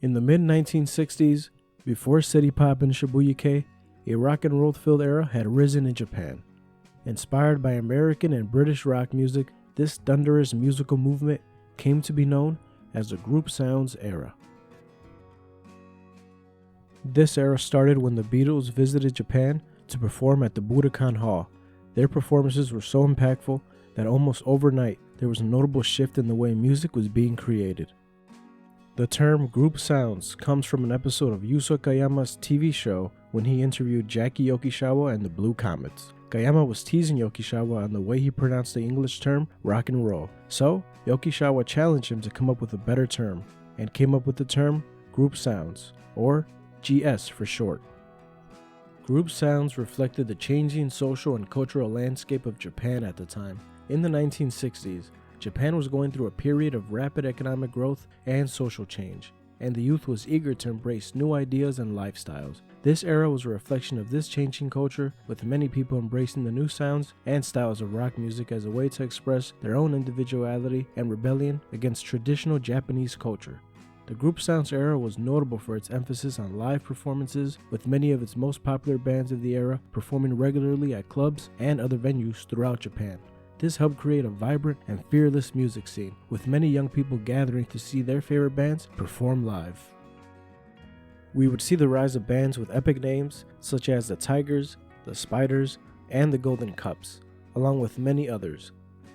In the mid-1960s, before City Pop and Shibuya-kei, a rock and roll-filled era had risen in Japan. Inspired by American and British rock music, this thunderous musical movement came to be known as the group sounds era. This era started when the Beatles visited Japan to perform at the Budokan Hall. Their performances were so impactful that almost overnight there was a notable shift in the way music was being created. The term group sounds comes from an episode of Yuzo Kayama's TV show when he interviewed Jackie Yokishiwa and the Blue Comets. Kayama was teasing Yokishiwa on the way he pronounced the English term rock and roll, so Yokishiwa challenged him to come up with a better term, and came up with the term group sounds, or GS for short. Group sounds reflected the changing social and cultural landscape of Japan at the time. In the 1960s, Japan was going through a period of rapid economic growth and social change, and the youth was eager to embrace new ideas and lifestyles. This era was a reflection of this changing culture, with many people embracing the new sounds and styles of rock music as a way to express their own individuality and rebellion against traditional Japanese culture. The group sounds era was notable for its emphasis on live performances, with many of its most popular bands of the era performing regularly at clubs and other venues throughout Japan. This helped create a vibrant and fearless music scene, with many young people gathering to see their favorite bands perform live. We would see the rise of bands with epic names such as the Tigers, the Spiders, and the Golden Cups, along with many others.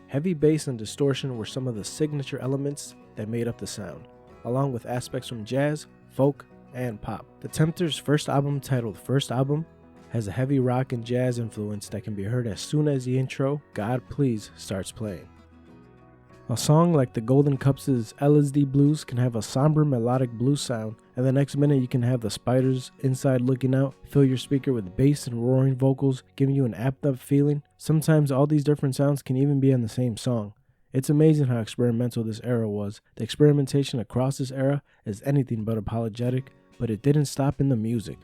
Heavy bass and distortion were some of the signature elements that made up the sound, along with aspects from jazz, folk, and pop. The Tempters' first album, titled First Album, has a heavy rock and jazz influence that can be heard as soon as the intro, God Please, starts playing. A song like the Golden Cups' LSD Blues can have a somber melodic blues sound, and the next minute you can have the Spiders' Inside Looking Out fill your speaker with bass and roaring vocals, giving you an amped up feeling. Sometimes all these different sounds can even be in the same song. It's amazing how experimental this era was. The experimentation across this era is anything but apologetic, but it didn't stop in the music.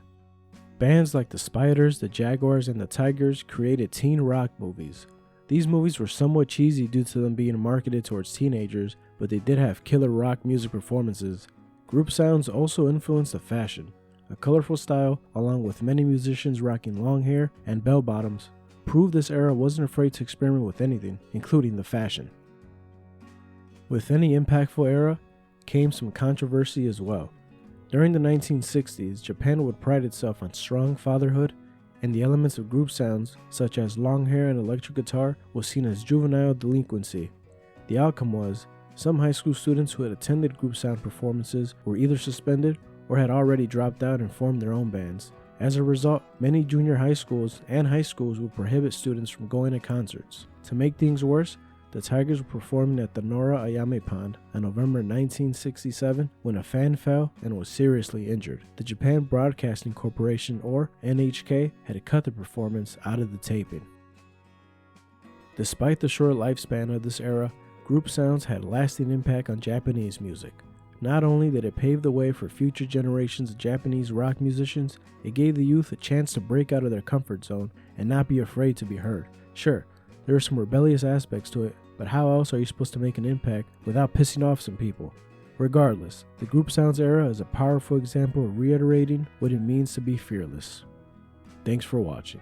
Bands like the Spiders, the Jaguars, and the Tigers created teen rock movies. These movies were somewhat cheesy due to them being marketed towards teenagers, but they did have killer rock music performances. Group sounds also influenced the fashion. A colorful style, along with many musicians rocking long hair and bell bottoms, proved this era wasn't afraid to experiment with anything, including the fashion. With any impactful era came some controversy as well. During the 1960s, Japan would pride itself on strong fatherhood, and the elements of group sounds, such as long hair and electric guitar, was seen as juvenile delinquency. The outcome was, some high school students who had attended group sound performances were either suspended or had already dropped out and formed their own bands. As a result, many junior high schools and high schools would prohibit students from going to concerts. To make things worse, the Tigers were performing at the Nora Ayame Pond on November 1967 when a fan fell and was seriously injured. The Japan Broadcasting Corporation, or NHK, had to cut the performance out of the taping. Despite the short lifespan of this era, group sounds had lasting impact on Japanese music. Not only did it pave the way for future generations of Japanese rock musicians, it gave the youth a chance to break out of their comfort zone and not be afraid to be heard. Sure, there are some rebellious aspects to it, but how else are you supposed to make an impact without pissing off some people? Regardless, the group sounds era is a powerful example of reiterating what it means to be fearless. Thanks for watching.